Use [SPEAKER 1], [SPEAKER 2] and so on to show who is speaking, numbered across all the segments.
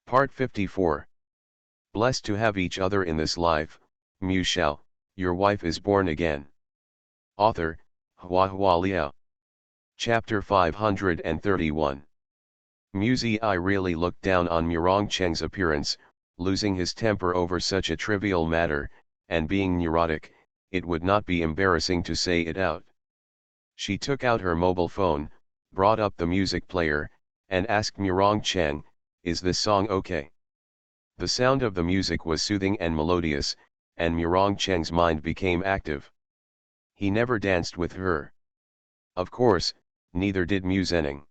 [SPEAKER 1] Part 54. Blessed to have each other in this life, Shao, your wife is born again. Author, Hua Liao. Chapter 531. I really looked down on Murong Cheng's appearance, losing his temper over such a trivial matter, and being neurotic, it would not be embarrassing to say it out. She took out her mobile phone, brought up the music player, and asked Murong Cheng, "Is this song okay?" The sound of the music was soothing and melodious, and Murong Cheng's mind became active. He never danced with her. Of course, neither did Mu Zhenning.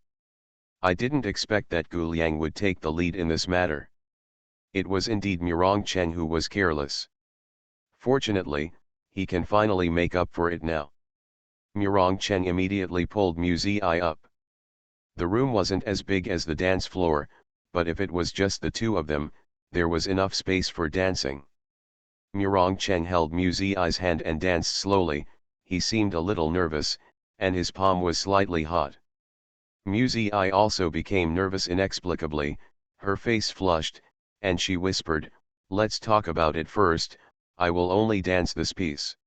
[SPEAKER 1] I didn't expect that Gu Liang would take the lead in this matter. It was indeed Murong Cheng who was careless. Fortunately, he can finally make up for it now. Murong Cheng immediately pulled Mu Zi up. The room wasn't as big as the dance floor, but if it was just the two of them, there was enough space for dancing. Murong Cheng held Mu Zi's hand and danced slowly. He seemed a little nervous, and his palm was slightly hot. Mu Zi also became nervous inexplicably, her face flushed, and she whispered, "Let's talk about it first. I will only dance this piece.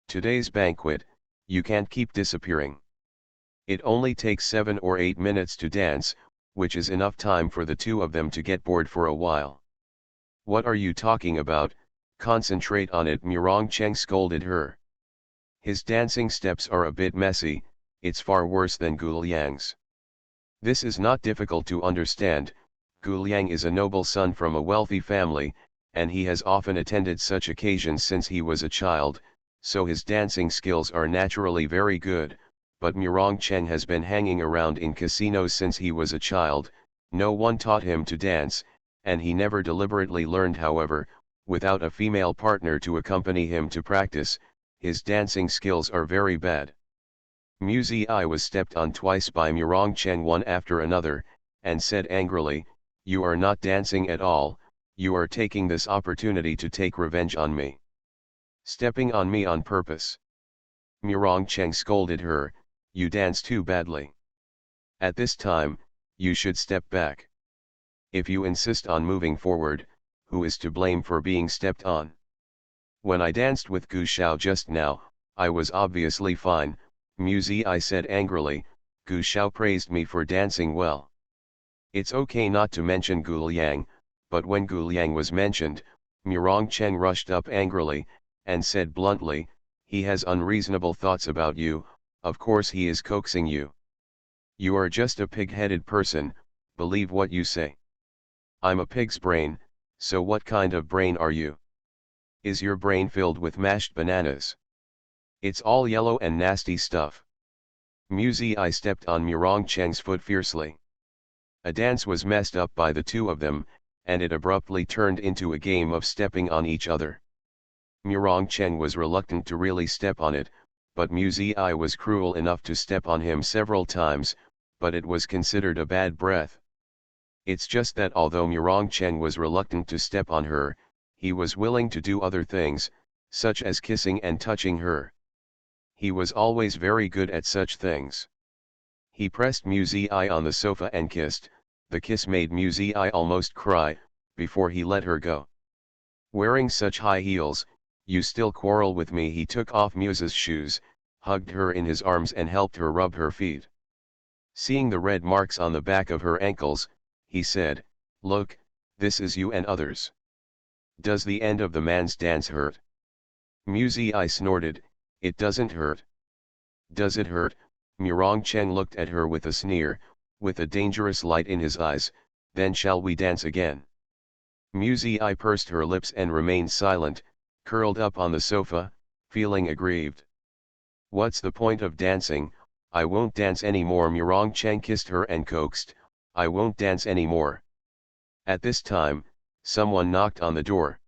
[SPEAKER 1] Today's banquet, you can't keep disappearing. It only takes 7 or 8 minutes to dance, which is enough time for the two of them to get bored for a while." "What are you talking about? Concentrate on it," Murong Cheng scolded her. "His dancing steps are a bit messy, it's far worse than Gu Liang's." "This is not difficult to understand. Gu Liang is a noble son from a wealthy family, and he has often attended such occasions since he was a child, so his dancing skills are naturally very good, but Murong Cheng has been hanging around in casinos since he was a child, no one taught him to dance, and he never deliberately learned. However, without a female partner to accompany him to practice, his dancing skills are very bad." Mu Zi was stepped on twice by Murong Cheng one after another, and said angrily, "You are not dancing at all, you are taking this opportunity to take revenge on me. Stepping on me on purpose." Murong Cheng scolded her, "You dance too badly. At this time, you should step back. If you insist on moving forward, who is to blame for being stepped on? When I danced with Gu Shao just now, I was obviously fine," Mu Zi said angrily. "Gu Shao praised me for dancing well. It's okay not to mention Gu Liang," but when Gu Liang was mentioned, Murong Cheng rushed up angrily, and said bluntly, "He has unreasonable thoughts about you, of course he is coaxing you. You are just a pig-headed person, believe what you say." "I'm a pig's brain, so what kind of brain are you? Is your brain filled with mashed bananas? It's all yellow and nasty stuff." Mu Zi stepped on Murong Cheng's foot fiercely. A dance was messed up by the two of them, and it abruptly turned into a game of stepping on each other. Murong Cheng was reluctant to really step on it, but Mu Zi was cruel enough to step on him several times, but it was considered a bad breath. It's just that although Murong Cheng was reluctant to step on her, he was willing to do other things, such as kissing and touching her. He was always very good at such things. He pressed Mu Zi on the sofa and kissed. The kiss made Mu Zi almost cry, before he let her go. "Wearing such high heels, you still quarrel with me." He took off Mu's shoes, hugged her in his arms and helped her rub her feet. Seeing the red marks on the back of her ankles, he said, "Look, this is you and others. Does the end of the man's dance hurt?" Mu Zi snorted, "It doesn't hurt." "Does it hurt?" Murong Cheng looked at her with a sneer, with a dangerous light in his eyes. "Then shall we dance again?" Mu Zi pursed her lips and remained silent, curled up on the sofa, feeling aggrieved. "What's the point of dancing? I won't dance anymore." Murong Cheng kissed her and coaxed, "I won't dance anymore." At this time, someone knocked on the door.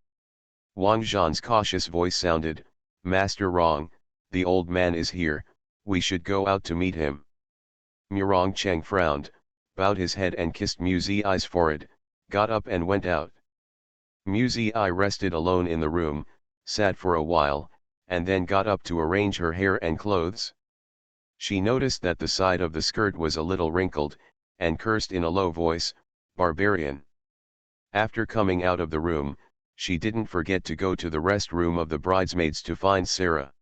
[SPEAKER 1] Wang Zhan's cautious voice sounded, "Master Rong, the old man is here, we should go out to meet him." Murong Cheng frowned, bowed his head and kissed Mu Zi's forehead, got up and went out. Mu Zi rested alone in the room, sat for a while, and then got up to arrange her hair and clothes. She noticed that the side of the skirt was a little wrinkled, and cursed in a low voice, "Barbarian! After coming out of the room, she didn't forget to go to the restroom of the bridesmaids to find Sarah.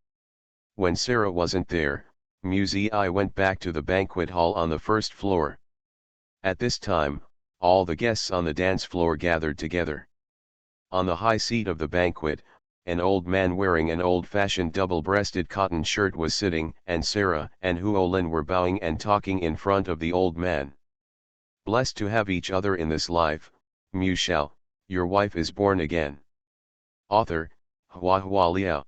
[SPEAKER 1] When Sarah wasn't there, Muzi went back to the banquet hall on the first floor. At this time, all the guests on the dance floor gathered together. On the high seat of the banquet, an old man wearing an old-fashioned double-breasted cotton shirt was sitting, and Sarah and Huolin were bowing and talking in front of the old man. Blessed to have each other in this life, Mu Shao, your wife is born again. Author, Hua Liao.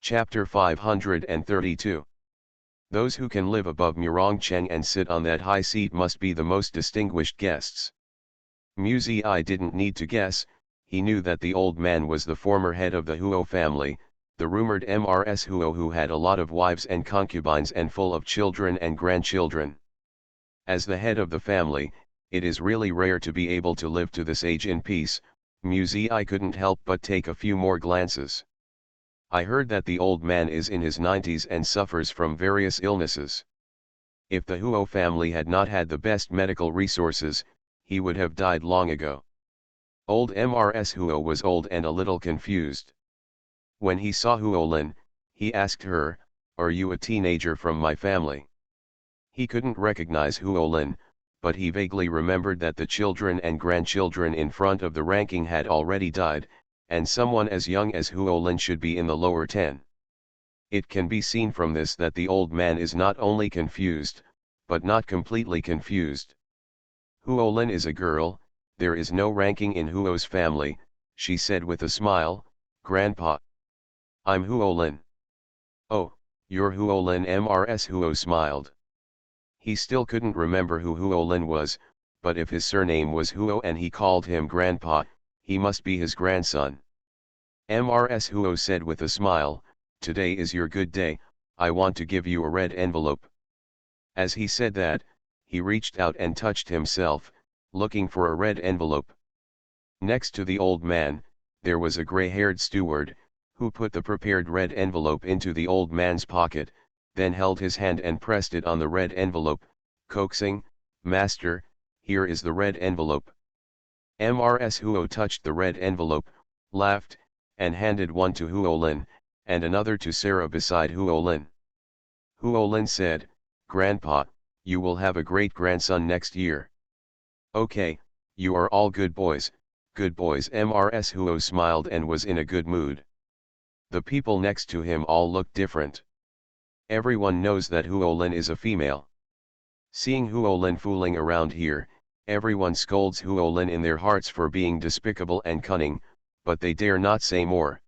[SPEAKER 1] Chapter 532. Those who can live above Murong Cheng and sit on that high seat must be the most distinguished guests. Muzi didn't need to guess, he knew that the old man was the former head of the Huo family, the rumored Mrs. Huo who had a lot of wives and concubines and full of children and grandchildren. As the head of the family, it is really rare to be able to live to this age in peace. Muzi couldn't help but take a few more glances. I heard that the old man is in his 90s and suffers from various illnesses. If the Huo family had not had the best medical resources, he would have died long ago. Old Mrs. Huo was old and a little confused. When he saw Huolin, he asked her, "Are you a teenager from my family?" He couldn't recognize Huolin, but he vaguely remembered that the children and grandchildren in front of the ranking had already died, and someone as young as Huolin should be in the lower 10. It can be seen from this that the old man is not only confused, but not completely confused. Huolin is a girl, there is no ranking in Huo's family, she said with a smile, "Grandpa. I'm Huolin." "Oh, you're Huolin." Mrs. Huo smiled. He still couldn't remember who Huolin was, but if his surname was Huo and he called him Grandpa, he must be his grandson. Mrs. Huo said with a smile, "Today is your good day, I want to give you a red envelope." As he said that, he reached out and touched himself, looking for a red envelope. Next to the old man, there was a gray-haired steward, who put the prepared red envelope into the old man's pocket, then held his hand and pressed it on the red envelope, coaxing, "Master, here is the red envelope." Mrs. Huo touched the red envelope, laughed, and handed one to Huolin, and another to Sarah beside Huolin. Huolin said, "Grandpa, you will have a great-grandson next year." "Okay, you are all good boys, good boys." Mrs. Huo smiled and was in a good mood. The people next to him all looked different. Everyone knows that Huolin is a female. Seeing Huolin fooling around here, everyone scolds Huolin in their hearts for being despicable and cunning, but they dare not say more.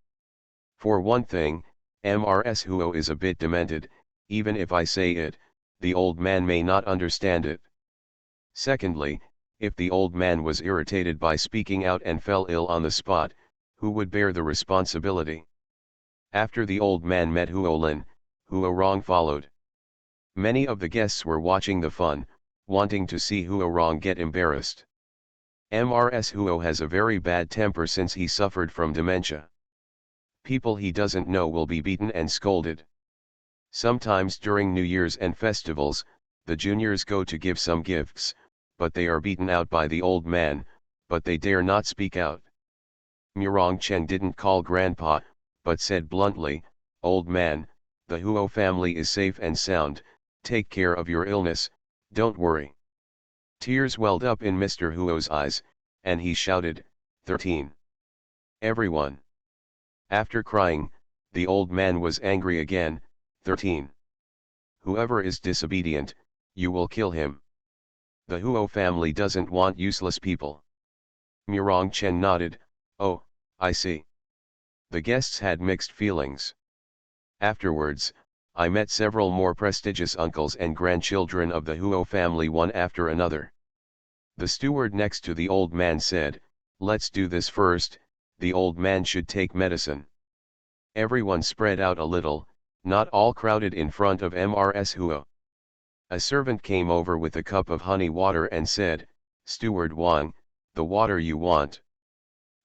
[SPEAKER 1] For one thing, Mrs. Huo is a bit demented, even if I say it, the old man may not understand it. Secondly, if the old man was irritated by speaking out and fell ill on the spot, who would bear the responsibility? After the old man met Huolin, Huorong followed. Many of the guests were watching the fun, wanting to see Huorong get embarrassed. Mrs. Huo has a very bad temper since he suffered from dementia. People he doesn't know will be beaten and scolded. Sometimes during New Year's and festivals, the juniors go to give some gifts, but they are beaten out by the old man, but they dare not speak out. Murong Cheng didn't call Grandpa, but said bluntly, "Old man, the Huo family is safe and sound, take care of your illness, don't worry." Tears welled up in Mr. Huo's eyes, and he shouted, 13. Everyone. After crying, the old man was angry again, 13. Whoever is disobedient, you will kill him. The Huo family doesn't want useless people. Murong Chen nodded, "Oh, I see." The guests had mixed feelings. Afterwards, I met several more prestigious uncles and grandchildren of the Huo family one after another. The steward next to the old man said, "Let's do this first, the old man should take medicine." Everyone spread out a little, not all crowded in front of Mrs. Huo. A servant came over with a cup of honey water and said, "Steward Wang, the water you want."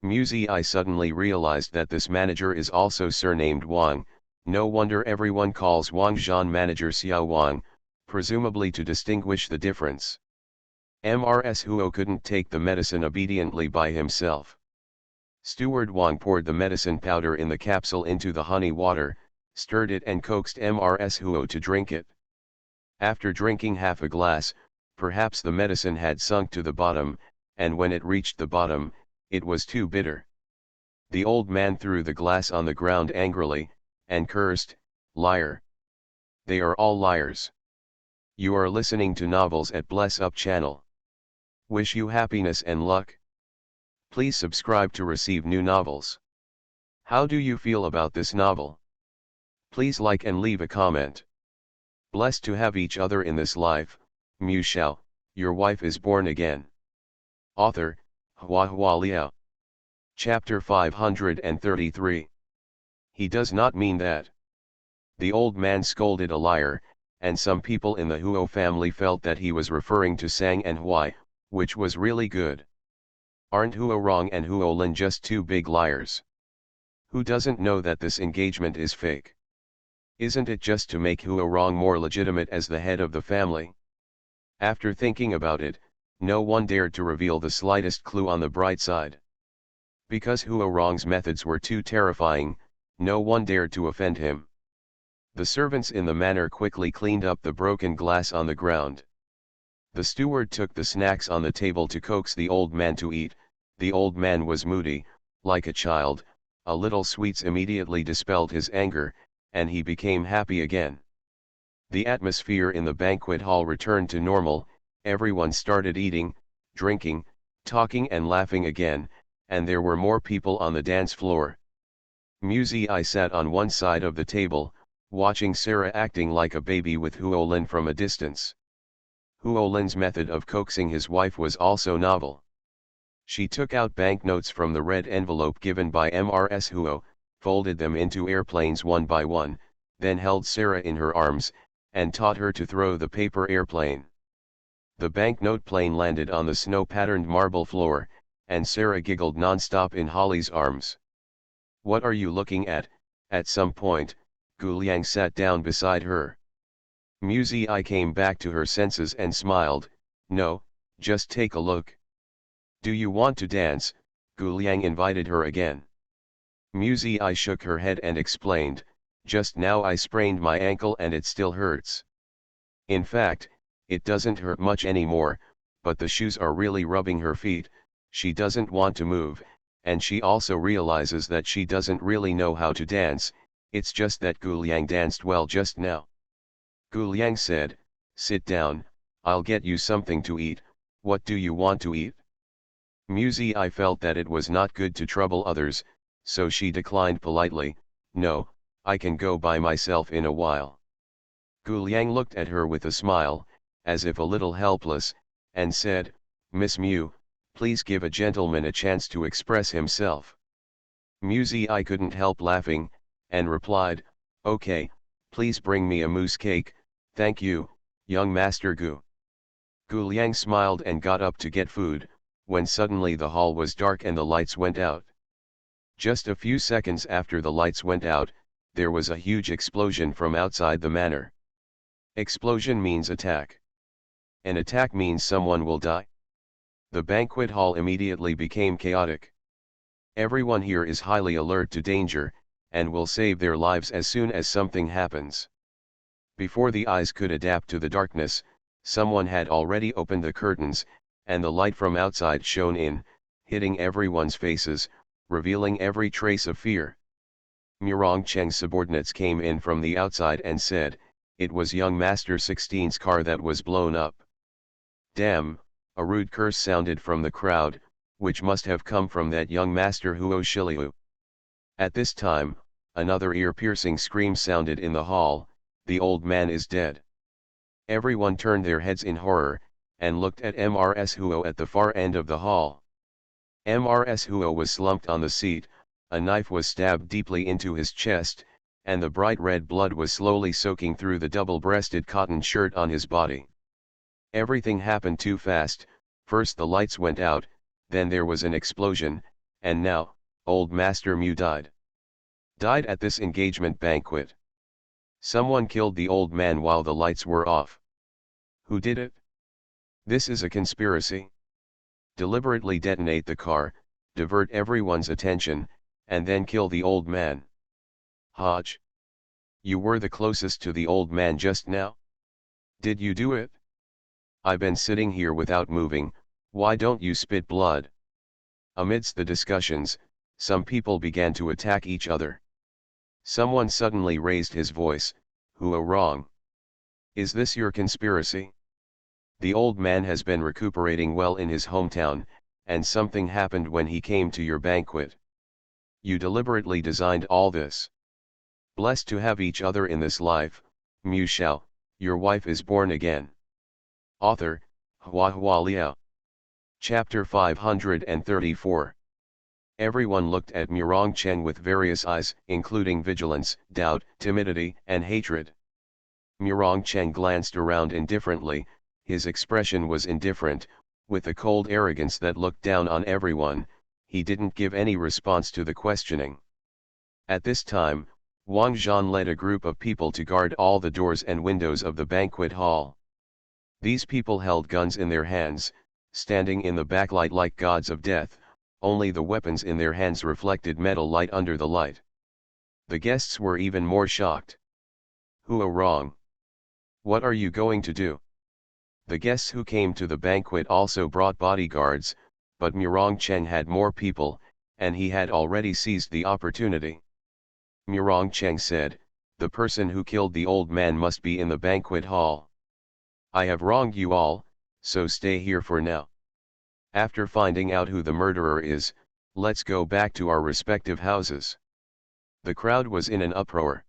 [SPEAKER 1] Muzi suddenly realized that this manager is also surnamed Wang. No wonder everyone calls Wang Zhan manager Xiao Wang, presumably to distinguish the difference. Mrs. Huo couldn't take the medicine obediently by himself. Steward Wang poured the medicine powder in the capsule into the honey water, stirred it and coaxed Mrs. Huo to drink it. After drinking half a glass, perhaps the medicine had sunk to the bottom, and when it reached the bottom, it was too bitter. The old man threw the glass on the ground angrily, and cursed, "Liar! They are all liars." You are listening to novels at Bless Up channel. Wish you happiness and luck. Please subscribe to receive new novels. How do you feel about this novel? Please like and leave a comment. Blessed to have each other in this life, Shao, your wife is born again. Author, HandsomeMaleLead. Chapter 533. He does not mean that. The old man scolded a liar, and some people in the Huo family felt that he was referring to Sang and Hui, which was really good. Aren't Huo Rong and Huo Lin just two big liars? Who doesn't know that this engagement is fake? Isn't it just to make Huo Rong more legitimate as the head of the family? After thinking about it, no one dared to reveal the slightest clue on the bright side. Because Huo Rong's methods were too terrifying, no one dared to offend him. The servants in the manor quickly cleaned up the broken glass on the ground. The steward took the snacks on the table to coax the old man to eat. The old man was moody, like a child. A little sweets immediately dispelled his anger, and he became happy again. The atmosphere in the banquet hall returned to normal. Everyone started eating, drinking, talking and laughing again, and there were more people on the dance floor. I sat on one side of the table, watching Sarah acting like a baby with Huo Lin from a distance. Huo Lin's method of coaxing his wife was also novel. She took out banknotes from the red envelope given by Mrs. Huo, folded them into airplanes one by one, then held Sarah in her arms, and taught her to throw the paper airplane. The banknote plane landed on the snow-patterned marble floor, and Sarah giggled non-stop in Holly's arms. "What are you looking at?" At some point, Gu Liang sat down beside her. I came back to her senses and smiled. "No, just take a look." "Do you want to dance?" Gu Liang invited her again. I shook her head and explained, "Just now I sprained my ankle and it still hurts. In fact, it doesn't hurt much anymore, but the shoes are really rubbing her feet." She doesn't want to move, and she also realizes that she doesn't really know how to dance. It's just that Gu Liang danced well just now. Gu Liang said, "Sit down, I'll get you something to eat. What do you want to eat?" I felt that it was not good to trouble others, so she declined politely. "No, I can go by myself in a while." Gu Liang looked at her with a smile, as if a little helpless, and said, "Miss Mu, please give a gentleman a chance to express himself." I couldn't help laughing, and replied, "Okay, please bring me a mousse cake, thank you, young Master Gu." Gu Liang smiled and got up to get food, when suddenly the hall was dark and the lights went out. Just a few seconds after the lights went out, there was a huge explosion from outside the manor. Explosion means attack. An attack means someone will die. The banquet hall immediately became chaotic. Everyone here is highly alert to danger, and will save their lives as soon as something happens. Before the eyes could adapt to the darkness, someone had already opened the curtains, and the light from outside shone in, hitting everyone's faces, revealing every trace of fear. Murong Cheng's subordinates came in from the outside and said, "It was young Master 16's car that was blown up." "Damn," a rude curse sounded from the crowd, which must have come from that young Master Huo Shiliu. At this time, another ear-piercing scream sounded in the hall, "The old man is dead." Everyone turned their heads in horror, and looked at Mrs. Huo at the far end of the hall. Mrs. Huo was slumped on the seat, a knife was stabbed deeply into his chest, and the bright red blood was slowly soaking through the double-breasted cotton shirt on his body. Everything happened too fast. First the lights went out, then there was an explosion, and now, old Master Mu died. Died at this engagement banquet. Someone killed the old man while the lights were off. Who did it? This is a conspiracy. Deliberately detonate the car, divert everyone's attention, and then kill the old man. Hodge. You were the closest to the old man just now? Did you do it? I've been sitting here without moving, why don't you spit blood? Amidst the discussions, some people began to attack each other. Someone suddenly raised his voice, "Who wrong? Is this your conspiracy? The old man has been recuperating well in his hometown, and something happened when he came to your banquet. You deliberately designed all this. Blessed to have each other in this life, Shao, your wife is born again." Author, HandsomeMaleLead. Chapter 534. Everyone looked at Chen with various eyes, including vigilance, doubt, timidity, and hatred. Chen glanced around indifferently, his expression was indifferent, with a cold arrogance that looked down on everyone. He didn't give any response to the questioning. At this time, Wang Zhan led a group of people to guard all the doors and windows of the banquet hall. These people held guns in their hands, standing in the backlight like gods of death, only the weapons in their hands reflected metal light under the light. The guests were even more shocked. "Who wrong? What are you going to do?" The guests who came to the banquet also brought bodyguards, but Chen had more people, and he had already seized the opportunity. Chen said, "The person who killed the old man must be in the banquet hall. I have wronged you all, so stay here for now. After finding out who the murderer is, let's go back to our respective houses." The crowd was in an uproar.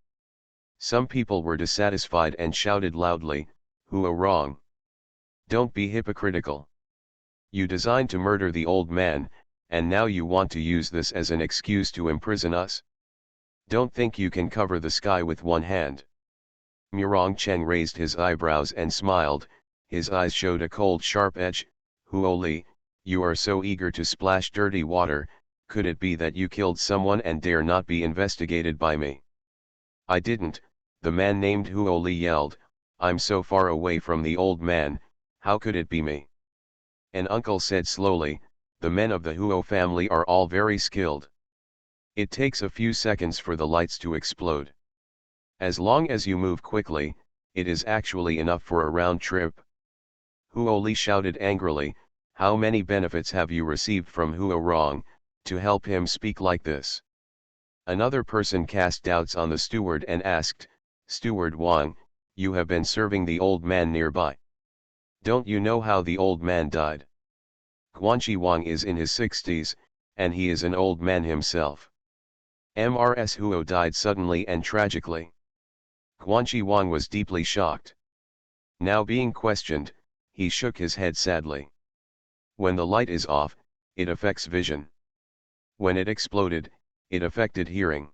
[SPEAKER 1] Some people were dissatisfied and shouted loudly, "Who wrong? Don't be hypocritical. You designed to murder the old man, and now you want to use this as an excuse to imprison us? Don't think you can cover the sky with one hand." Chen raised his eyebrows and smiled, his eyes showed a cold sharp edge. "Huoli, you are so eager to splash dirty water, could it be that you killed someone and dare not be investigated by me?" "I didn't," the man named Huoli yelled, "I'm so far away from the old man, how could it be me?" An uncle said slowly, "The men of the Huo family are all very skilled. It takes a few seconds for the lights to explode. As long as you move quickly, it is actually enough for a round trip." Huoli shouted angrily, "How many benefits have you received from Huo Rong, to help him speak like this?" Another person cast doubts on the steward and asked, "Steward Wang, you have been serving the old man nearby. Don't you know how the old man died? Guanxi Wang is in his 60s, and he is an old man himself. Mrs. Huo died suddenly and tragically." Guanxi Wang was deeply shocked. Now being questioned, he shook his head sadly. "When the light is off, it affects vision. When it exploded, it affected hearing.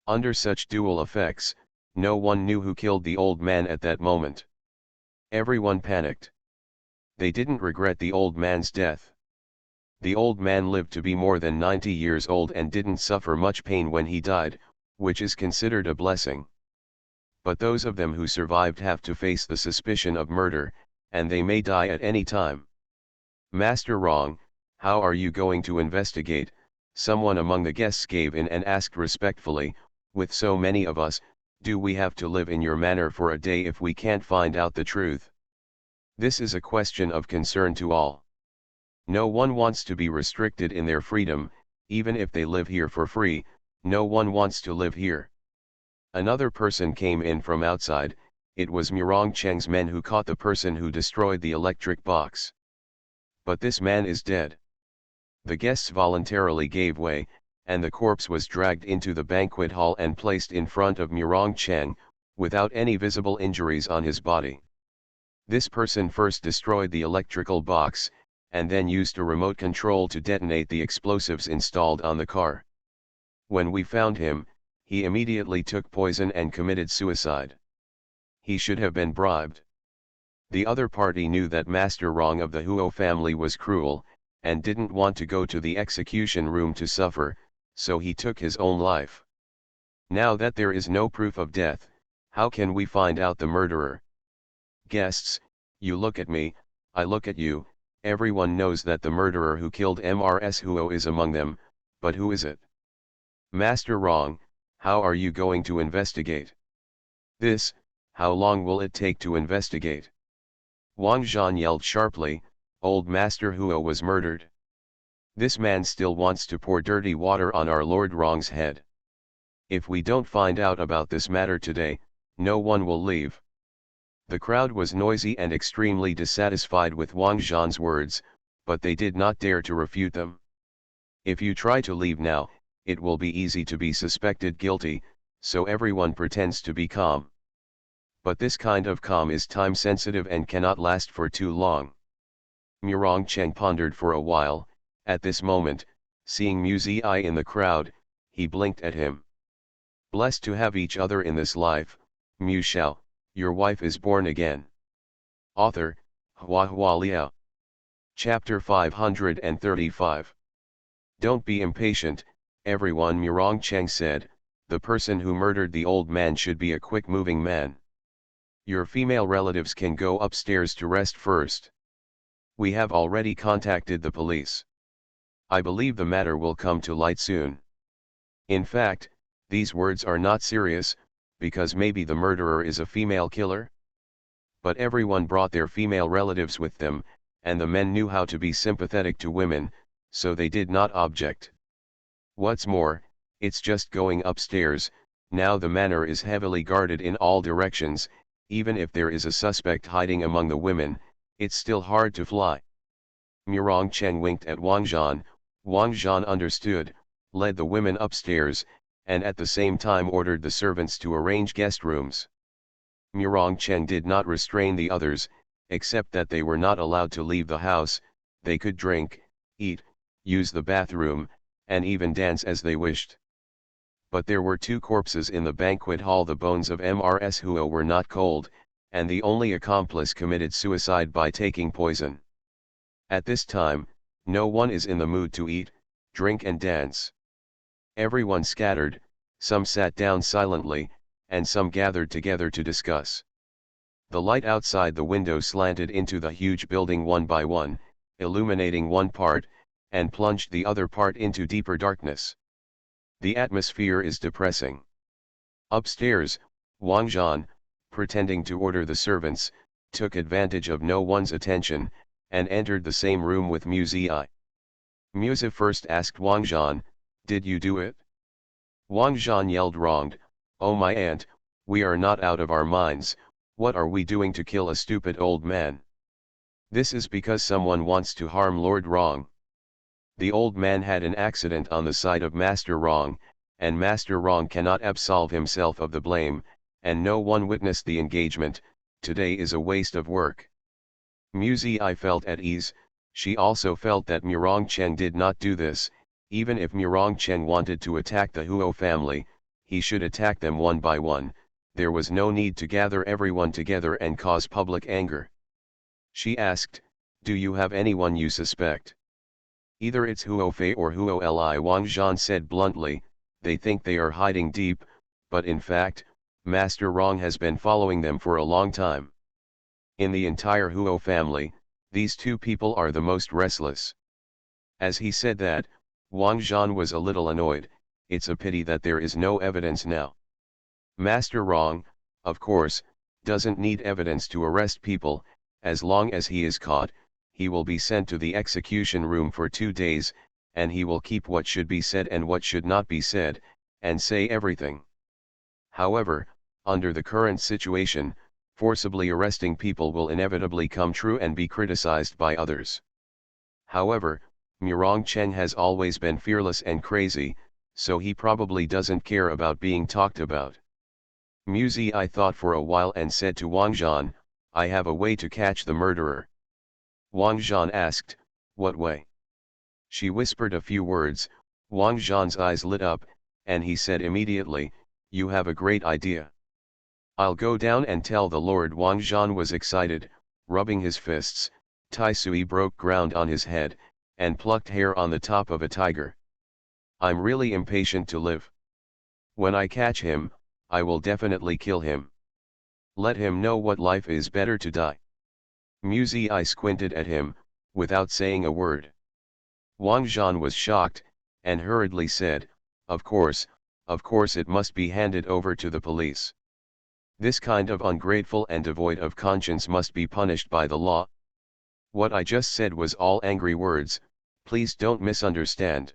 [SPEAKER 1] Under such dual effects, no one knew who killed the old man at that moment. Everyone panicked. They didn't regret the old man's death. The old man lived to be more than 90 years old and didn't suffer much pain when he died, which is considered a blessing. But those of them who survived have to face the suspicion of murder, and they may die at any time. Master Wrong, how are you going to investigate?" Someone among the guests gave in and asked respectfully, "With so many of us, do we have to live in your manor for a day if we can't find out the truth? This is a question of concern to all. No one wants to be restricted in their freedom, even if they live here for free, no one wants to live here." Another person came in from outside, it was Cheng's men who caught the person who destroyed the electric box. "But this man is dead." The guests voluntarily gave way, and the corpse was dragged into the banquet hall and placed in front of Cheng, without any visible injuries on his body. This person first destroyed the electrical box, and then used a remote control to detonate the explosives installed on the car. When we found him, he immediately took poison and committed suicide. He should have been bribed. The other party knew that Master Wrong of the Huo family was cruel, and didn't want to go to the execution room to suffer, so he took his own life. Now that there is no proof of death, how can we find out the murderer? Guests, you look at me, I look at you, everyone knows that the murderer who killed Mrs. Huo is among them, but who is it? Master Wrong, how are you going to investigate this? How long will it take to investigate? Wang Zhan yelled sharply. Old Master Huo was murdered. This man still wants to pour dirty water on our Lord Wrong's head. If we don't find out about this matter today, no one will leave. The crowd was noisy and extremely dissatisfied with Wang Zhan's words, but they did not dare to refute them. If you try to leave now, it will be easy to be suspected guilty, so everyone pretends to be calm. But this kind of calm is time sensitive and cannot last for too long. Murong Cheng pondered for a while. At this moment, seeing Mu Ziyi in the crowd, he blinked at him. Blessed to have each other in this life, Mu Shao, your wife is born again. Author, Hua Liao. Chapter 535. Don't be impatient, everyone. Murong Cheng said, the person who murdered the old man should be a quick-moving man. Your female relatives can go upstairs to rest first. We have already contacted the police. I believe the matter will come to light soon. In fact, these words are not serious, because maybe the murderer is a female killer. But everyone brought their female relatives with them, and the men knew how to be sympathetic to women, so they did not object. What's more, it's just going upstairs. Now the manor is heavily guarded in all directions. Even if there is a suspect hiding among the women, it's still hard to fly. Murong Cheng winked at Wang Zhan. Wang Zhan understood, led the women upstairs, and at the same time ordered the servants to arrange guest rooms. Murong Cheng did not restrain the others, except that they were not allowed to leave the house. They could drink, eat, use the bathroom, and even dance as they wished. But there were 2 corpses in the banquet hall. The bones of Mrs. Huo were not cold, and the only accomplice committed suicide by taking poison. At this time, no one is in the mood to eat, drink and dance. Everyone scattered, some sat down silently, and some gathered together to discuss. The light outside the window slanted into the huge building one by one, illuminating one part, and plunged the other part into deeper darkness. The atmosphere is depressing. Upstairs, Wang Zhan, pretending to order the servants, took advantage of no one's attention, and entered the same room with Mu Ziyi. Mu Zi first asked Wang Zhan, did you do it? Wang Zhan yelled wronged, oh my aunt, we are not out of our minds. What are we doing to kill a stupid old man? This is because someone wants to harm Lord Wrong. The old man had an accident on the side of Master Wrong, and Master Wrong cannot absolve himself of the blame, and no one witnessed the engagement. Today is a waste of work. Mu Ziyi felt at ease. She also felt that Murong Cheng did not do this. Even if Murong Cheng wanted to attack the Huo family, he should attack them one by one. There was no need to gather everyone together and cause public anger. She asked, do you have anyone you suspect? Either it's Huo Fei or Huo Li. Wang Zhan said bluntly, they think they are hiding deep, but in fact, Master Wrong has been following them for a long time. In the entire Huo family, these 2 people are the most restless. As he said that, Wang Zhan was a little annoyed. It's a pity that there is no evidence now. Master Wrong, of course, doesn't need evidence to arrest people. As long as he is caught, he will be sent to the execution room for 2 days, and he will keep what should be said and what should not be said, and say everything. However, under the current situation, forcibly arresting people will inevitably come true and be criticized by others. However, Murong Cheng has always been fearless and crazy, so he probably doesn't care about being talked about. Mu Ziyi thought for a while and said to Wang Zhan, I have a way to catch the murderer. Wang Zhan asked, what way? She whispered a few words. Wang Zhan's eyes lit up, and he said immediately, you have a great idea. I'll go down and tell the Lord. Wang Zhan was excited, rubbing his fists. Tai Sui broke ground on his head, and plucked hair on the top of a tiger. I'm really impatient to live. When I catch him, I will definitely kill him. Let him know what life is, better to die. Mu Ziyi squinted at him, without saying a word. Wang Zhan was shocked, and hurriedly said, of course it must be handed over to the police. This kind of ungrateful and devoid of conscience must be punished by the law. What I just said was all angry words, please don't misunderstand.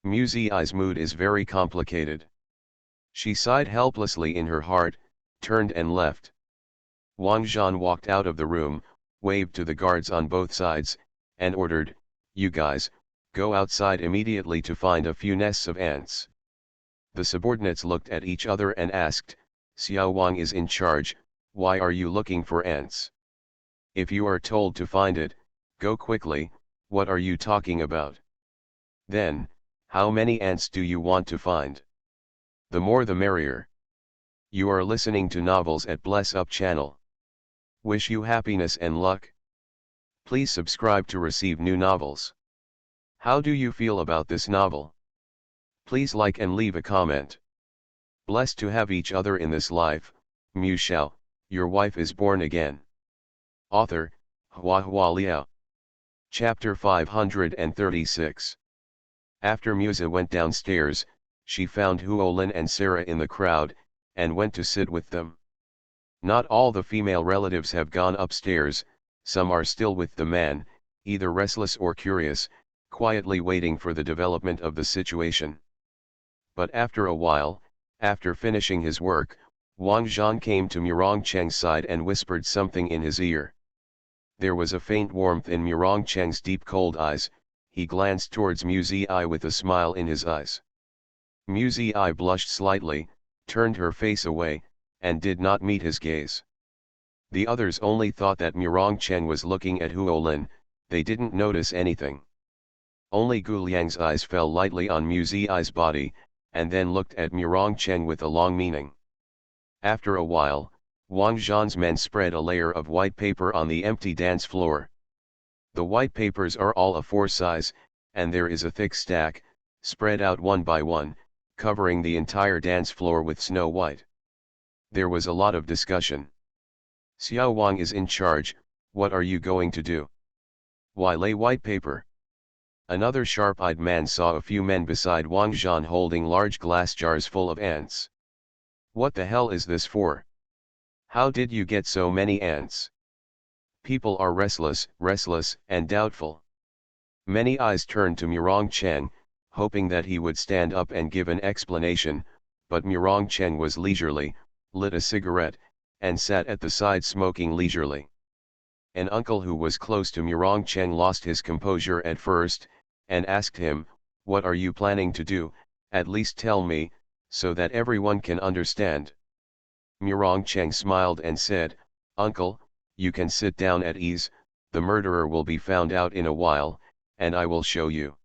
[SPEAKER 1] Mu Ziyi's mood is very complicated. She sighed helplessly in her heart, turned and left. Wang Zhan walked out of the room, waved to the guards on both sides, and ordered, you guys, go outside immediately to find a few nests of ants. The subordinates looked at each other and asked, Xiao Wang is in charge, why are you looking for ants? If you are told to find it, go quickly, what are you talking about? Then, how many ants do you want to find? The more the merrier. You are listening to novels at Bless Up channel. Wish you happiness and luck. Please subscribe to receive new novels. How do you feel about this novel? Please like and leave a comment. Blessed to have each other in this life, Mu Shao, your wife is born again. Author, HandsomeMaleLead. Chapter 536. After Musa went downstairs, she found Huolin and Sarah in the crowd, and went to sit with them. Not all the female relatives have gone upstairs, some are still with the man, either restless or curious, quietly waiting for the development of the situation. But after a while, after finishing his work, Wang Zhan came to Murongcheng's side and whispered something in his ear. There was a faint warmth in Murongcheng's deep cold eyes. He glanced towards Mu Ziyi with a smile in his eyes. Mu Ziyi blushed slightly, turned her face away, and did not meet his gaze. The others only thought that Murongcheng was looking at Huolin, they didn't notice anything. Only Guliang's eyes fell lightly on Mu Ziyi's body, and then looked at Murongcheng with a long meaning. After a while, Wang Zhan's men spread a layer of white paper on the empty dance floor. The white papers are all A4 size, and there is a thick stack, spread out one by one, covering the entire dance floor with snow white. There was a lot of discussion. Xiao Wang is in charge, what are you going to do? Why lay white paper? Another sharp-eyed man saw a few men beside Wang Zhan holding large glass jars full of ants. What the hell is this for? How did you get so many ants? People are restless, and doubtful. Many eyes turned to Murongcheng, hoping that he would stand up and give an explanation, but Murongcheng was leisurely, lit a cigarette, and sat at the side smoking leisurely. An uncle who was close to Murongcheng lost his composure at first, and asked him, what are you planning to do, at least tell me, so that everyone can understand. Murongcheng smiled and said, Uncle, you can sit down at ease, the murderer will be found out in a while, and I will show you.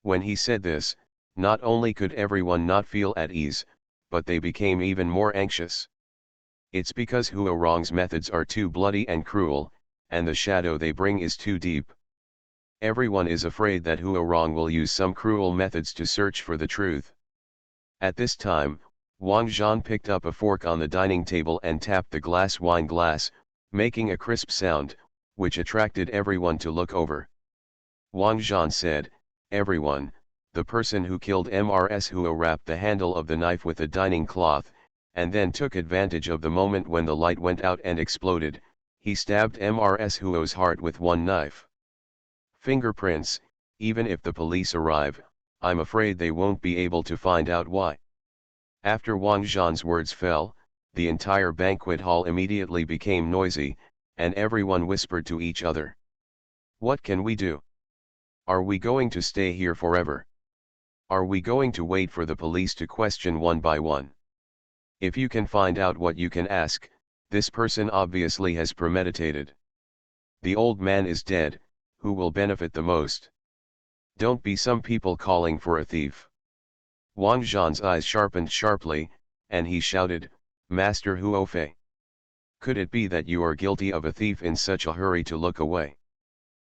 [SPEAKER 1] When he said this, not only could everyone not feel at ease, but they became even more anxious. It's because Huorong's methods are too bloody and cruel, and the shadow they bring is too deep. Everyone is afraid that Huorong will use some cruel methods to search for the truth. At this time, Wang Zhan picked up a fork on the dining table and tapped the glass wine glass, making a crisp sound, which attracted everyone to look over. Wang Zhan said, everyone, the person who killed Mrs. Huo wrapped the handle of the knife with a dining cloth, and then took advantage of the moment when the light went out and exploded. He stabbed Mrs. Huo's heart with one knife. Fingerprints, even if the police arrive, I'm afraid they won't be able to find out why. After Wang Zhan's words fell, the entire banquet hall immediately became noisy, and everyone whispered to each other. What can we do? Are we going to stay here forever? Are we going to wait for the police to question one by one? If you can find out what you can ask, this person obviously has premeditated. The old man is dead, who will benefit the most? Don't be some people calling for a thief. Wang Zhan's eyes sharpened sharply, and he shouted, Master Huofei. Could it be that you are guilty of a thief in such a hurry to look away?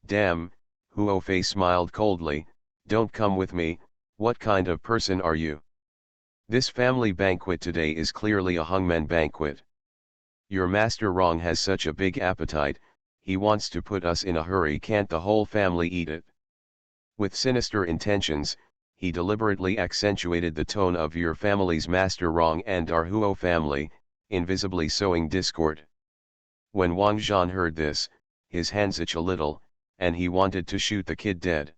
[SPEAKER 1] Damn, Huofei smiled coldly, don't come with me, what kind of person are you? This family banquet today is clearly a hungman banquet. Your master Rong has such a big appetite, he wants to put us in a hurry, can't the whole family eat it? With sinister intentions, he deliberately accentuated the tone of your family's master wrong and our Huo family, invisibly sowing discord. When Wang Zhan heard this, his hands itched a little, and he wanted to shoot the kid dead.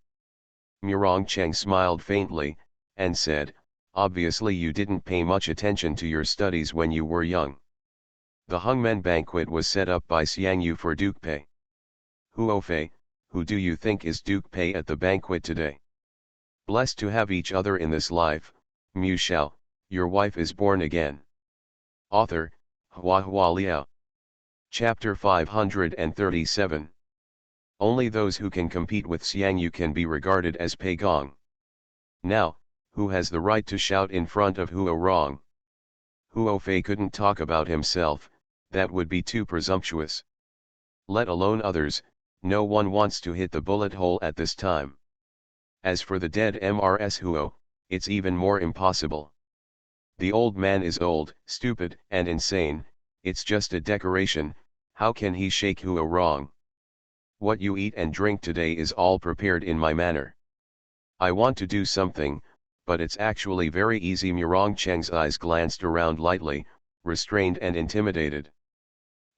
[SPEAKER 1] Murong Cheng smiled faintly, and said, obviously you didn't pay much attention to your studies when you were young. The Hungmen banquet was set up by Xiangyu for Duke Pei. Huo Fei, who do you think is Duke Pei at the banquet today? Blessed to have each other in this life, Mu Shao, your wife is born again. Author, Hua Hua Liao. Chapter 537. Only those who can compete with Xiangyu can be regarded as Pei Gong. Now, who has the right to shout in front of Huo wrong? Huo Fei couldn't talk about himself, that would be too presumptuous. Let alone others, no one wants to hit the bullet hole at this time. As for the dead Mrs. Huo, it's even more impossible. The old man is old, stupid, and insane, it's just a decoration, how can he shake Huo wrong? What you eat and drink today is all prepared in my manner. I want to do something, but it's actually very easy. Murong Cheng's eyes glanced around lightly, restrained and intimidated.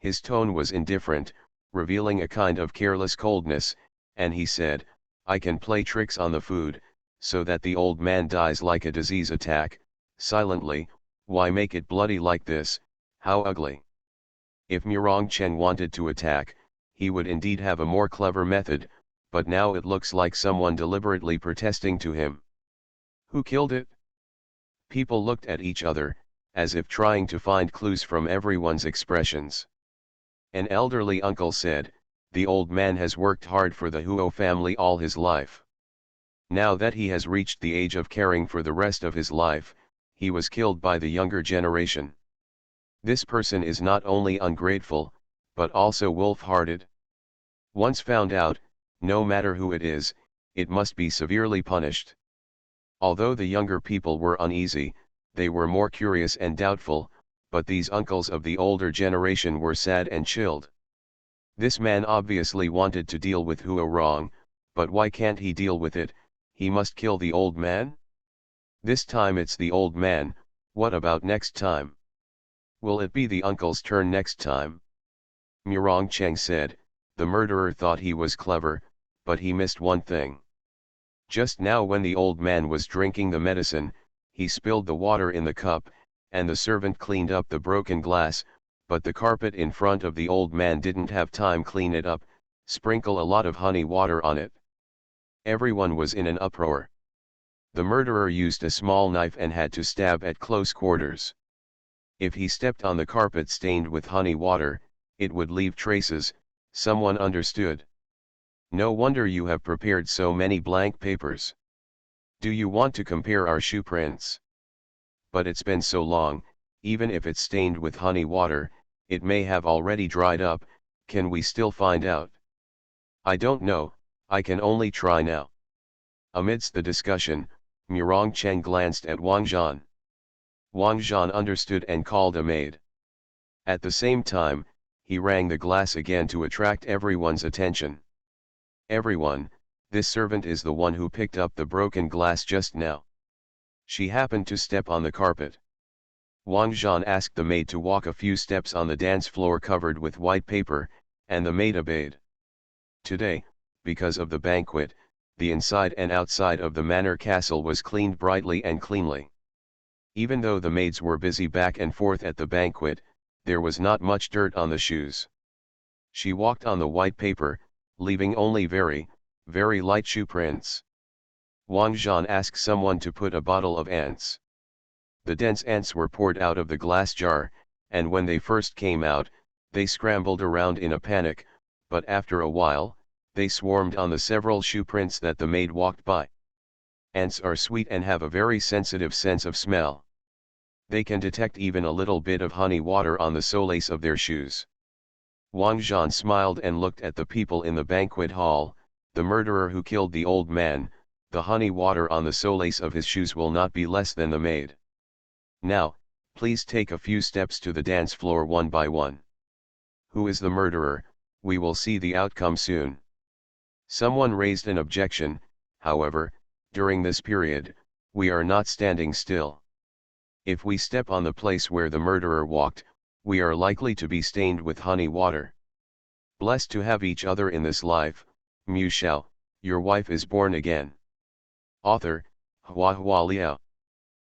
[SPEAKER 1] His tone was indifferent, revealing a kind of careless coldness, and he said, I can play tricks on the food, so that the old man dies like a disease attack, silently. Why make it bloody like this? How ugly. If Murong Cheng wanted to attack, he would indeed have a more clever method, but now it looks like someone deliberately protesting to him. Who killed it? People looked at each other, as if trying to find clues from everyone's expressions. An elderly uncle said, the old man has worked hard for the Huo family all his life. Now that he has reached the age of caring for the rest of his life, he was killed by the younger generation. This person is not only ungrateful, but also wolf-hearted. Once found out, no matter who it is, it must be severely punished. Although the younger people were uneasy, they were more curious and doubtful, but these uncles of the older generation were sad and chilled. This man obviously wanted to deal with Huo wrong, but why can't he deal with it? He must kill the old man? This time it's the old man, what about next time? Will it be the uncle's turn next time? Murong Cheng said, the murderer thought he was clever, but he missed one thing. Just now when the old man was drinking the medicine, he spilled the water in the cup, and the servant cleaned up the broken glass, but the carpet in front of the old man didn't have time clean it up, sprinkle a lot of honey water on it. Everyone was in an uproar. The murderer used a small knife and had to stab at close quarters. If he stepped on the carpet stained with honey water, it would leave traces, someone understood. No wonder you have prepared so many blank papers. Do you want to compare our shoe prints? But it's been so long, even if it's stained with honey water, it may have already dried up, can we still find out? I don't know, I can only try now. Amidst the discussion, Murong Cheng glanced at Wang Zhan. Wang Zhan understood and called a maid. At the same time, he rang the glass again to attract everyone's attention. Everyone, this servant is the one who picked up the broken glass just now. She happened to step on the carpet. Wang Zhan asked the maid to walk a few steps on the dance floor covered with white paper, and the maid obeyed. Today, because of the banquet, the inside and outside of the manor castle was cleaned brightly and cleanly. Even though the maids were busy back and forth at the banquet, there was not much dirt on the shoes. She walked on the white paper, leaving only very, very light shoe prints. Wang Zhan asked someone to put a bottle of ants. The dense ants were poured out of the glass jar, and when they first came out, they scrambled around in a panic, but after a while, they swarmed on the several shoe prints that the maid walked by. Ants are sweet and have a very sensitive sense of smell. They can detect even a little bit of honey water on the soles of their shoes. Wang Zhan smiled and looked at the people in the banquet hall. The murderer who killed the old man, the honey water on the soles of his shoes will not be less than the maid. Now, please take a few steps to the dance floor one by one. Who is the murderer? we will see the outcome soon. Someone raised an objection, however, during this period, we are not standing still. If we step on the place where the murderer walked, we are likely to be stained with honey water. Blessed to have each other in this life, Shao, your wife is born again. Author, HandsomeMaleLead.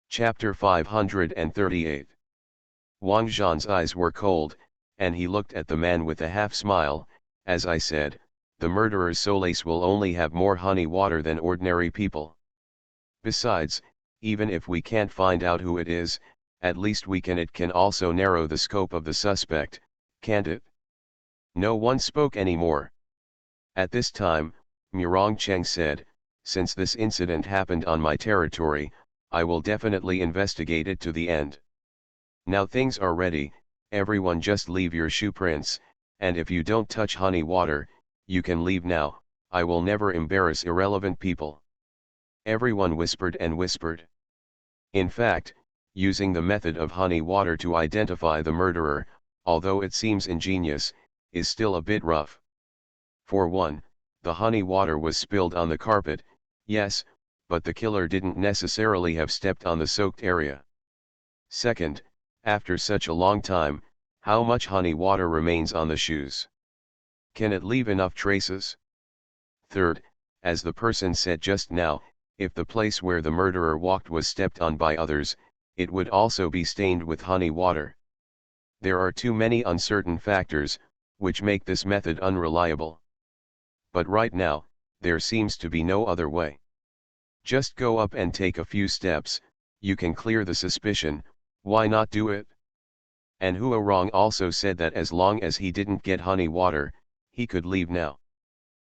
[SPEAKER 1] Chapter 538. Wang Zhan's eyes were cold, and he looked at the man with a half-smile. As I said, the murderer's solace will only have more honey water than ordinary people. Besides, even if we can't find out who it is, at least it can also narrow the scope of the suspect, can't it? No one spoke anymore. At this time, Cheng said, since this incident happened on my territory, I will definitely investigate it to the end. Now things are ready, everyone just leave your shoe prints, and if you don't touch honey water, you can leave now. I will never embarrass irrelevant people. Everyone whispered and whispered. In fact, using the method of honey water to identify the murderer, although it seems ingenious, is still a bit rough. For one, the honey water was spilled on the carpet, yes, but the killer didn't necessarily have stepped on the soaked area. Second, after such a long time, how much honey water remains on the shoes? Can it leave enough traces? Third, as the person said just now, if the place where the murderer walked was stepped on by others, it would also be stained with honey water. There are too many uncertain factors, which make this method unreliable. But right now, there seems to be no other way. Just go up and take a few steps, you can clear the suspicion, why not do it? And Huarong also said that as long as he didn't get honey water, he could leave now.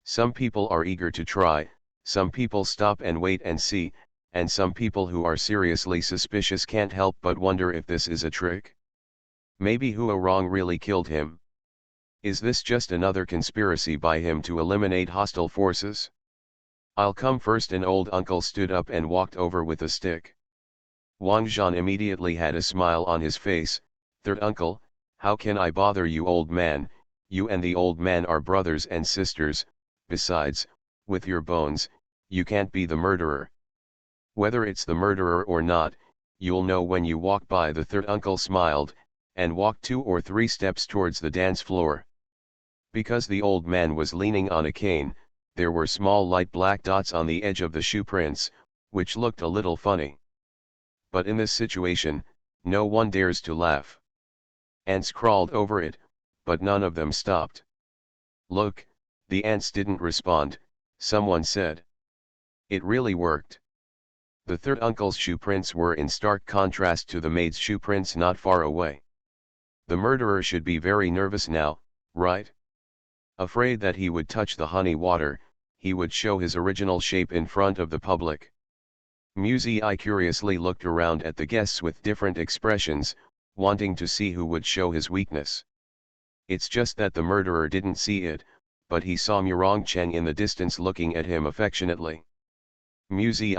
[SPEAKER 1] Some people are eager to try, some people stop and wait and see, and some people who are seriously suspicious can't help but wonder if this is a trick. Maybe Huarong really killed him. Is this just another conspiracy by him to eliminate hostile forces? I'll come first. An old uncle stood up and walked over with a stick. Wang Zhan immediately had a smile on his face. Third uncle, how can I bother you, old man? You and the old man are brothers and sisters. Besides, with your bones, you can't be the murderer. Whether it's the murderer or not, you'll know when you walk by. The third uncle smiled, and walked 2 or 3 steps towards the dance floor. Because the old man was leaning on a cane, there were small light black dots on the edge of the shoe prints, which looked a little funny. But in this situation, no one dares to laugh. Ants crawled over it, but none of them stopped. Look, the ants didn't respond, someone said. It really worked. The third uncle's shoe prints were in stark contrast to the maid's shoe prints not far away. The murderer should be very nervous now, right? Afraid that he would touch the honey water, he would show his original shape in front of the public. Muzi curiously looked around at the guests with different expressions, wanting to see who would show his weakness. It's just that the murderer didn't see it, but he saw Cheng in the distance looking at him affectionately. Muzi,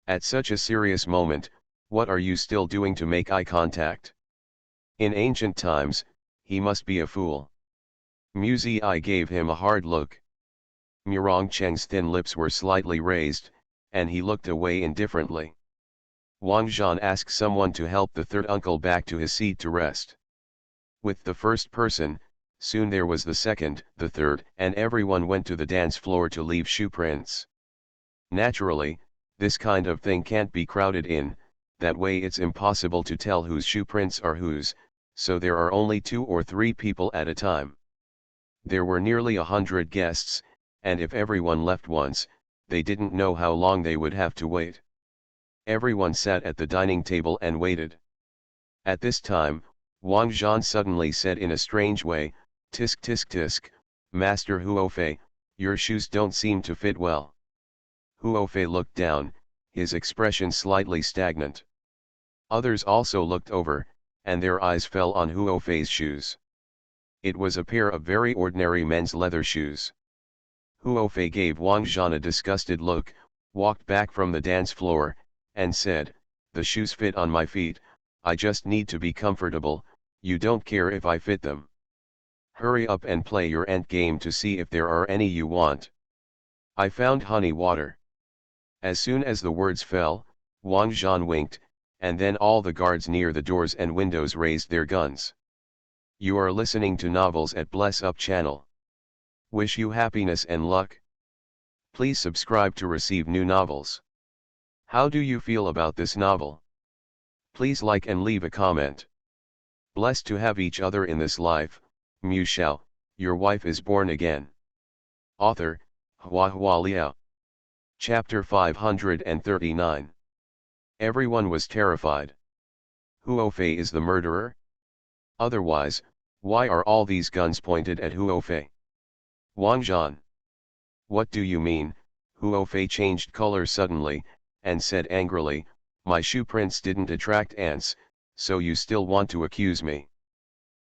[SPEAKER 1] at such a serious moment, what are you still doing to make eye contact? In ancient times, he must be a fool. Muzi gave him a hard look. Cheng's thin lips were slightly raised, and he looked away indifferently. Wang Zhan asked someone to help the third uncle back to his seat to rest. With the first person, soon there was the second, the third, and everyone went to the dance floor to leave shoe prints. Naturally, this kind of thing can't be crowded in, that way it's impossible to tell whose shoe prints are whose, so there are only 2 or 3 people at a time. There were nearly 100 guests, and if everyone left once, they didn't know how long they would have to wait. Everyone sat at the dining table and waited. At this time, Wang Zhan suddenly said in a strange way, "Tisk tisk tisk, Master Huofei, your shoes don't seem to fit well." Huofei looked down, his expression slightly stagnant. Others also looked over, and their eyes fell on Huofei's shoes. It was a pair of very ordinary men's leather shoes. Huofei gave Wang Zhan a disgusted look, walked back from the dance floor, and said, "The shoes fit on my feet, I just need to be comfortable, you don't care if I fit them." Hurry up and play your ant game to see if there are any you want. I found honey water. As soon as the words fell, Wang Zhan winked, and then all the guards near the doors and windows raised their guns. You are listening to Novels at Bless Up channel. Wish you happiness and luck. Please subscribe to receive new novels. How do you feel about this novel? Please like and leave a comment. Blessed to have each other in this life, Shao, your wife is born again. Author, Hua Liao. Chapter 539. Everyone was terrified. Huo Fei is the murderer? Otherwise, why are all these guns pointed at Huo Fei? Wang Zhan. What do you mean? Huo Fei changed color suddenly, and said angrily, my shoe prints didn't attract ants, so you still want to accuse me?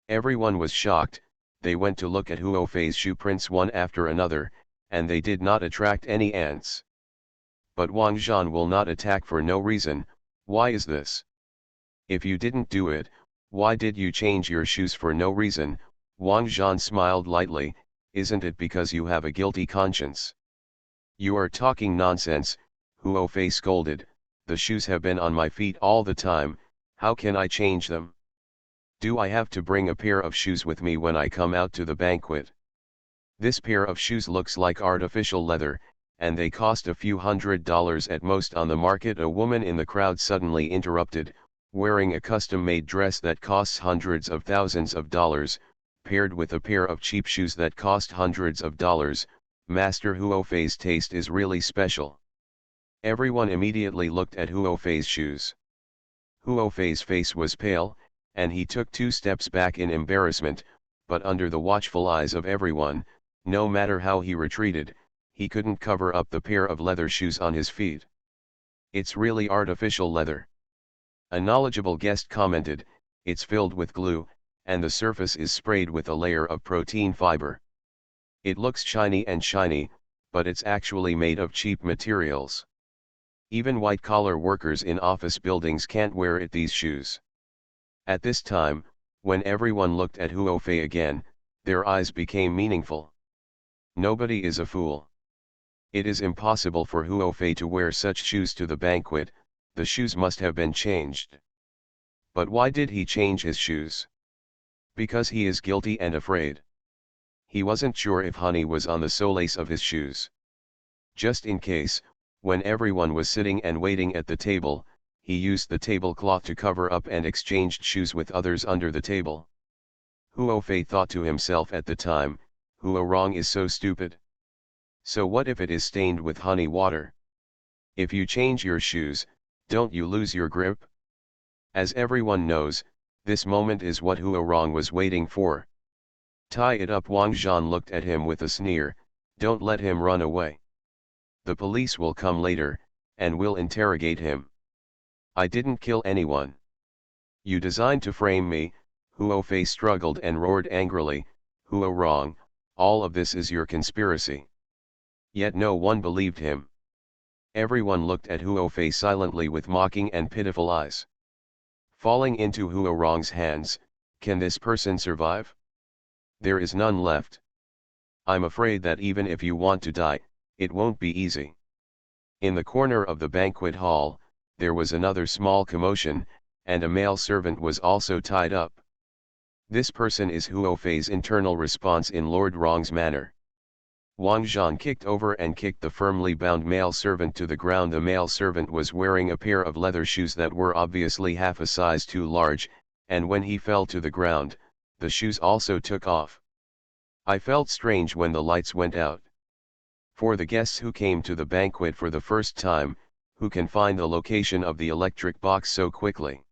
[SPEAKER 1] Everyone was shocked. They went to look at Huo Fei's shoe prints one after another, and they did not attract any ants. But Wang Zhan will not attack for no reason. Why is this? If you didn't do it, why did you change your shoes for no reason? Wang Zhan smiled lightly. Isn't it because you have a guilty conscience? You are talking nonsense, Huo Fei scolded. The shoes have been on my feet all the time, how can I change them? Do I have to bring a pair of shoes with me when I come out to the banquet? This pair of shoes looks like artificial leather, and they cost a few $100s at most on the market. A woman in the crowd suddenly interrupted, wearing a custom-made dress that costs hundreds of thousands of dollars, paired with a pair of cheap shoes that cost hundreds of dollars. Master Huo Fei's taste is really special. Everyone immediately looked at Huo Fei's shoes. Huo Fei's face was pale, and he took 2 steps back in embarrassment, but under the watchful eyes of everyone, no matter how he retreated, he couldn't cover up the pair of leather shoes on his feet. It's really artificial leather. A knowledgeable guest commented, it's filled with glue, and the surface is sprayed with a layer of protein fiber. It looks shiny, but it's actually made of cheap materials. Even white-collar workers in office buildings can't wear these shoes. At this time, when everyone looked at Huo Fei again, their eyes became meaningful. Nobody is a fool. It is impossible for Huo Fei to wear such shoes to the banquet. The shoes must have been changed. But why did he change his shoes? Because he is guilty and afraid. He wasn't sure if honey was on the soles of his shoes. Just in case, when everyone was sitting and waiting at the table, he used the tablecloth to cover up and exchanged shoes with others under the table. Huo Fei thought to himself at the time, Huo Rong is so stupid. So what if it is stained with honey water? If you change your shoes, don't you lose your grip? As everyone knows, this moment is what Huo Rong was waiting for. Tie it up. Wang Zhan looked at him with a sneer, don't let him run away. The police will come later, and will interrogate him. I didn't kill anyone. You designed to frame me. Huo Fei struggled and roared angrily, Huo Rong, all of this is your conspiracy. Yet no one believed him. Everyone looked at Huo Fei silently with mocking and pitiful eyes. Falling into Huo Rong's hands, can this person survive? There is none left. I'm afraid that even if you want to die, it won't be easy. In the corner of the banquet hall, there was another small commotion, and a male servant was also tied up. This person is Huo Fei's internal response in Lord Rong's manner. Wang Zhan kicked over and kicked the firmly bound male servant to the ground. The male servant was wearing a pair of leather shoes that were obviously half a size too large, and when he fell to the ground, the shoes also took off. I felt strange when the lights went out. For the guests who came to the banquet for the first time, who can find the location of the electric box so quickly?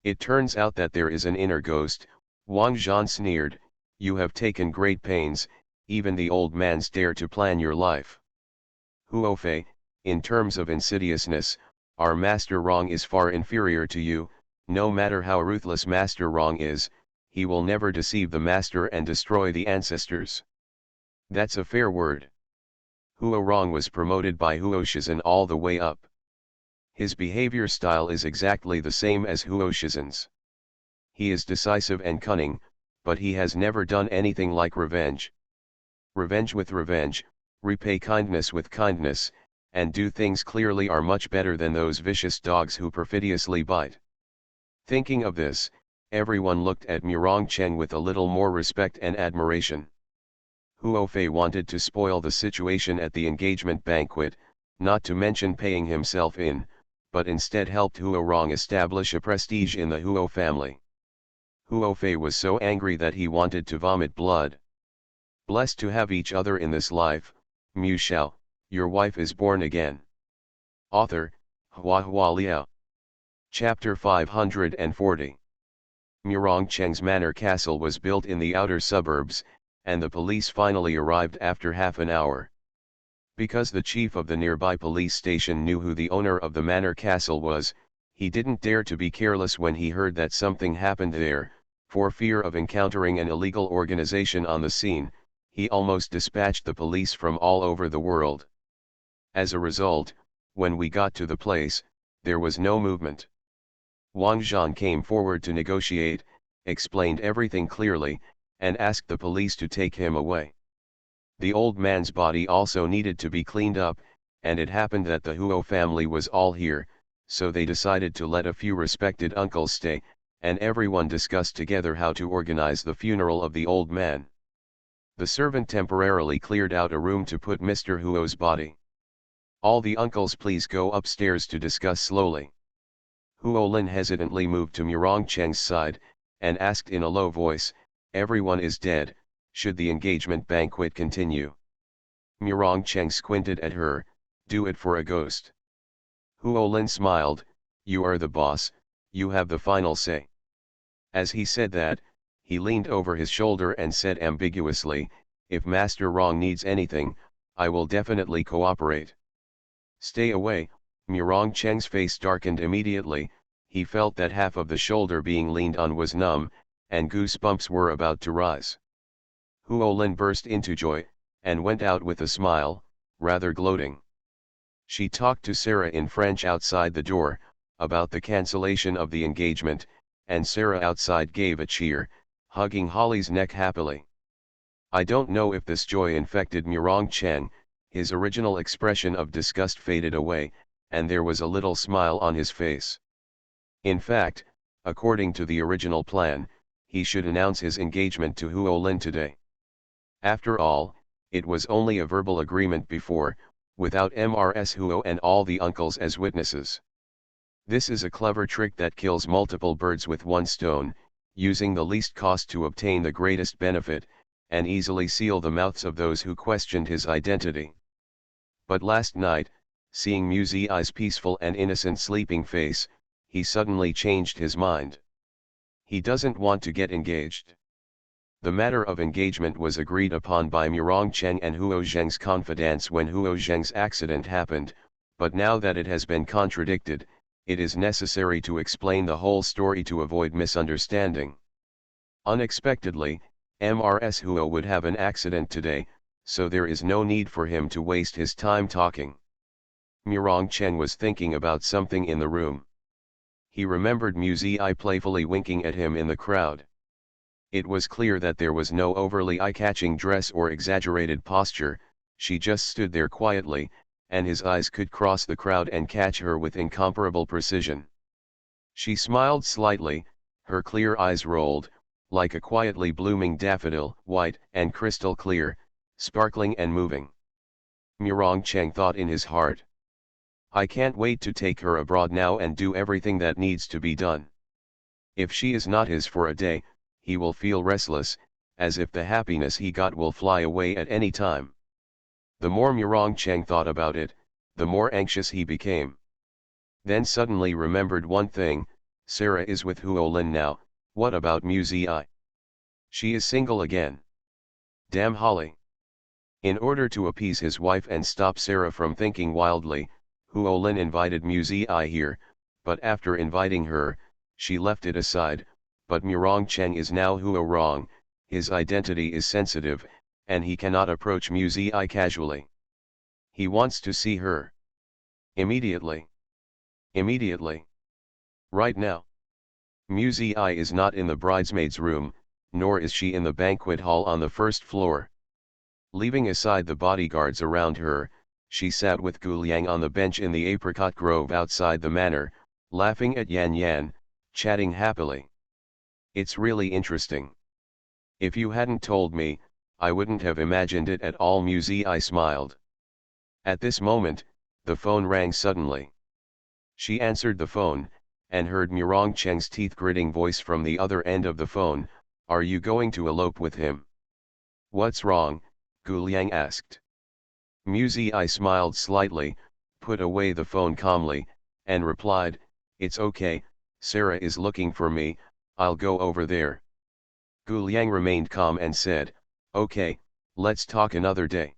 [SPEAKER 1] It turns out that there is an inner ghost. Wang Zhan sneered, you have taken great pains, even the old man's dare to plan your life. Huo Fei, in terms of insidiousness, our Master Rong is far inferior to you. No matter how ruthless Master Rong is, he will never deceive the Master and destroy the ancestors. That's a fair word. Huo Rong was promoted by Huo Shizhen all the way up. His behavior style is exactly the same as Huo Shizhen's. He is decisive and cunning, but he has never done anything like revenge. Revenge with revenge, repay kindness with kindness, and do things clearly are much better than those vicious dogs who perfidiously bite. Thinking of this, everyone looked at Murong Cheng with a little more respect and admiration. Huo Fei wanted to spoil the situation at the engagement banquet, not to mention paying himself in, but instead helped Huo Rong establish a prestige in the Huo family. Huo Fei was so angry that he wanted to vomit blood. Blessed to have each other in this life, Mu Shao, your wife is born again. Author, Hua Liao. Chapter 540. Murong Cheng's manor castle was built in the outer suburbs, and the police finally arrived after half an hour. Because the chief of the nearby police station knew who the owner of the manor castle was, he didn't dare to be careless when he heard that something happened there. For fear of encountering an illegal organization on the scene, he almost dispatched the police from all over the world. As a result, when we got to the place, there was no movement. Wang Zhan came forward to negotiate, explained everything clearly, and asked the police to take him away. The old man's body also needed to be cleaned up, and it happened that the Huo family was all here, so they decided to let a few respected uncles stay, and everyone discussed together how to organize the funeral of the old man. The servant temporarily cleared out a room to put Mr. Huo's body. All the uncles please go upstairs to discuss slowly. Huo Lin hesitantly moved to Murong Cheng's side, and asked in a low voice, everyone is dead, should the engagement banquet continue? Murong Cheng squinted at her, do it for a ghost. Huo Lin smiled, you are the boss, you have the final say. As he said that, he leaned over his shoulder and said ambiguously, if Master Rong needs anything, I will definitely cooperate. Stay away. Murong Cheng's face darkened immediately, he felt that half of the shoulder being leaned on was numb, and goosebumps were about to rise. Huo Lin burst into joy, and went out with a smile, rather gloating. She talked to Sarah in French outside the door, about the cancellation of the engagement, and Sarah outside gave a cheer, hugging Holly's neck happily. I don't know if this joy infected Murong Cheng, his original expression of disgust faded away, and there was a little smile on his face. In fact, according to the original plan, he should announce his engagement to Huo Lin today. After all, it was only a verbal agreement before, without Mrs. Huo and all the uncles as witnesses. This is a clever trick that kills multiple birds with one stone, using the least cost to obtain the greatest benefit, and easily seal the mouths of those who questioned his identity. But last night, seeing Mu Zi's peaceful and innocent sleeping face, he suddenly changed his mind. He doesn't want to get engaged. The matter of engagement was agreed upon by Murong Cheng and Huo Zheng's confidants when Huo Zheng's accident happened, but now that it has been contradicted, it is necessary to explain the whole story to avoid misunderstanding. Unexpectedly, Mrs. Huo would have an accident today, so there is no need for him to waste his time talking. Murong Cheng was thinking about something in the room. He remembered Mu Zi playfully winking at him in the crowd. It was clear that there was no overly eye-catching dress or exaggerated posture, she just stood there quietly, and his eyes could cross the crowd and catch her with incomparable precision. She smiled slightly, her clear eyes rolled, like a quietly blooming daffodil, white and crystal clear, sparkling and moving. Murong Cheng thought in his heart. I can't wait to take her abroad now and do everything that needs to be done. If she is not his for a day, he will feel restless, as if the happiness he got will fly away at any time. The more Murong Cheng thought about it, the more anxious he became. Then suddenly remembered one thing, Sarah is with Huo Lin now, what about Mu Zi? She is single again. Damn Holly. In order to appease his wife and stop Sarah from thinking wildly, Huo Lin invited Mu Zi here, but after inviting her, she left it aside, but Murong Cheng is now Huo Rong, his identity is sensitive, and he cannot approach Mu Zi casually. He wants to see her. Immediately. Immediately. Right now. Mu Zi is not in the bridesmaid's room, nor is she in the banquet hall on the first floor. Leaving aside the bodyguards around her, she sat with Gu Liang on the bench in the apricot grove outside the manor, laughing at Yan Yan, chatting happily. It's really interesting. If you hadn't told me, I wouldn't have imagined it at all. I smiled. At this moment, the phone rang suddenly. She answered the phone, and heard Murong Cheng's teeth-gritting voice from the other end of the phone. Are you going to elope with him? What's wrong? Gu Liang asked. I smiled slightly, put away the phone calmly, and replied, it's okay, Sarah is looking for me, I'll go over there. Gu Liang remained calm and said, okay, let's talk another day.